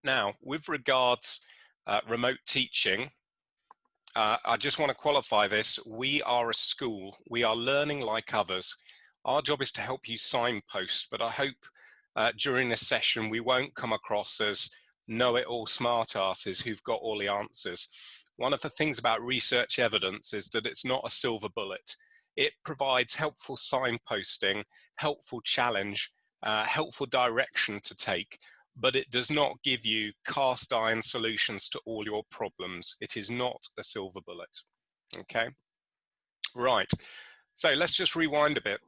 Now, with regards remote teaching, I just want to qualify this. We are a school. We are learning like others. Our job is to help you signpost, but I hope during this session we won't come across as know-it-all smartasses who've got all the answers. One of the things about research evidence is that it's not a silver bullet. It provides helpful signposting, helpful challenge, helpful direction to take, but it does not give you cast iron solutions to all your problems. It is not a silver bullet. Okay, right. So let's just rewind a bit.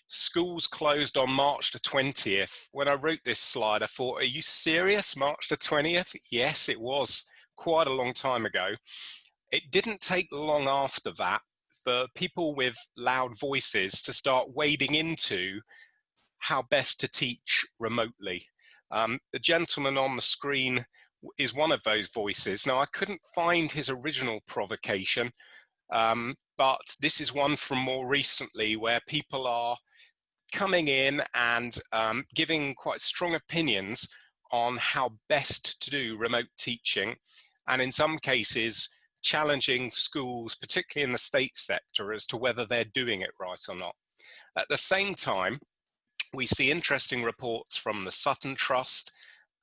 Schools closed on March the 20th. When I wrote this slide, I thought, are you serious? March the 20th? Yes, it was quite a long time ago. It didn't take long after that for people with loud voices to start wading into how best to teach remotely. The gentleman on the screen is one of those voices. Now, I couldn't find his original provocation, but this is one from more recently where people are coming in and giving quite strong opinions on how best to do remote teaching, and in some cases challenging schools, particularly in the state sector, as to whether they're doing it right or not. At the same time, we see interesting reports from the Sutton Trust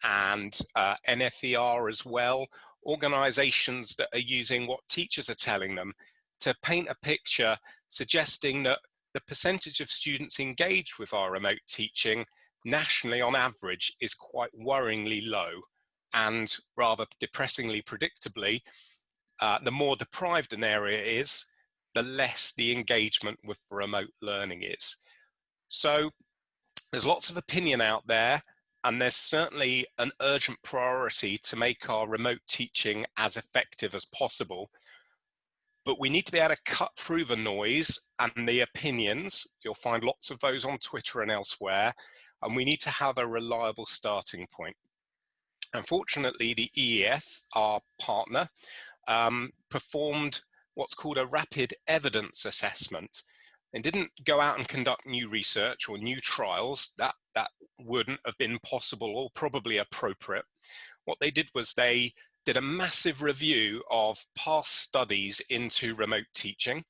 and NFER as well, organizations that are using what teachers are telling them to paint a picture suggesting that the percentage of students engaged with our remote teaching nationally on average is quite worryingly low, and rather depressingly predictably, the more deprived an area is, the less the engagement with remote learning is. So there's lots of opinion out there, and there's certainly an urgent priority to make our remote teaching as effective as possible. But we need to be able to cut through the noise and the opinions. You'll find lots of those on Twitter and elsewhere, and we need to have a reliable starting point. Unfortunately, the EEF, our partner, performed what's called a rapid evidence assessment, and didn't go out and conduct new research or new trials. That wouldn't have been possible or probably appropriate. What they did was they did a massive review of past studies into remote teaching.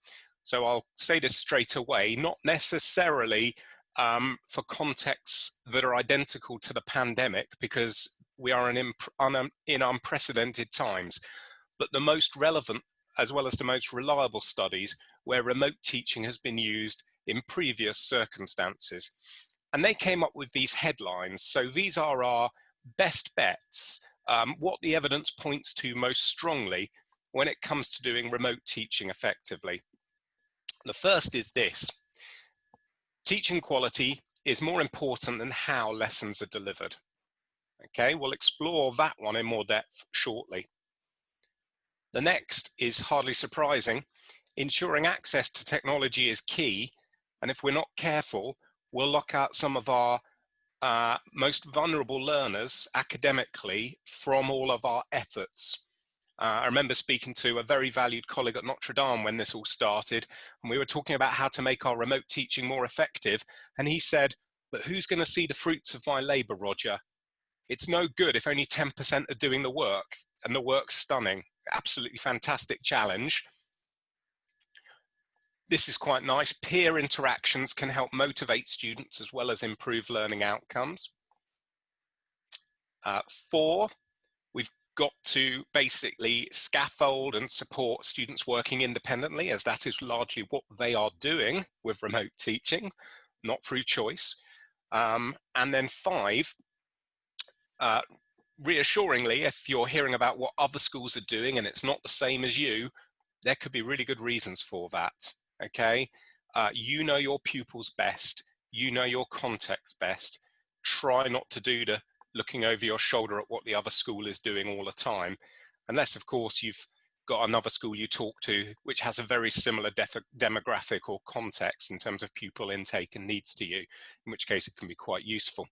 So I'll say this straight away, not necessarily for contexts that are identical to the pandemic, because we are in unprecedented times, but the most relevant as well as the most reliable studies where remote teaching has been used in previous circumstances. And they came up with these headlines. So these are our best bets, what the evidence points to most strongly when it comes to doing remote teaching effectively. The first is this: teaching quality is more important than how lessons are delivered. Okay, we'll explore that one in more depth shortly. The next is hardly surprising. Ensuring access to technology is key, and if we're not careful, we'll lock out some of our most vulnerable learners academically from all of our efforts. I remember speaking to a very valued colleague at Notre Dame when this all started, and we were talking about how to make our remote teaching more effective, and he said, "But who's going to see the fruits of my labor, Roger? It's no good if only 10% are doing the work, and the work's stunning." Absolutely fantastic challenge. This is quite nice. Peer interactions can help motivate students as well as improve learning outcomes. 4, we've got to basically scaffold and support students working independently, as that is largely what they are doing with remote teaching, not through choice. And then 5, reassuringly, if you're hearing about what other schools are doing and it's not the same as you, there could be really good reasons for that. Okay, you know your pupils best, you know your context best. Try not to do the looking over your shoulder at what the other school is doing all the time, unless of course you've got another school you talk to which has a very similar demographic or context in terms of pupil intake and needs to you, in which case it can be quite useful.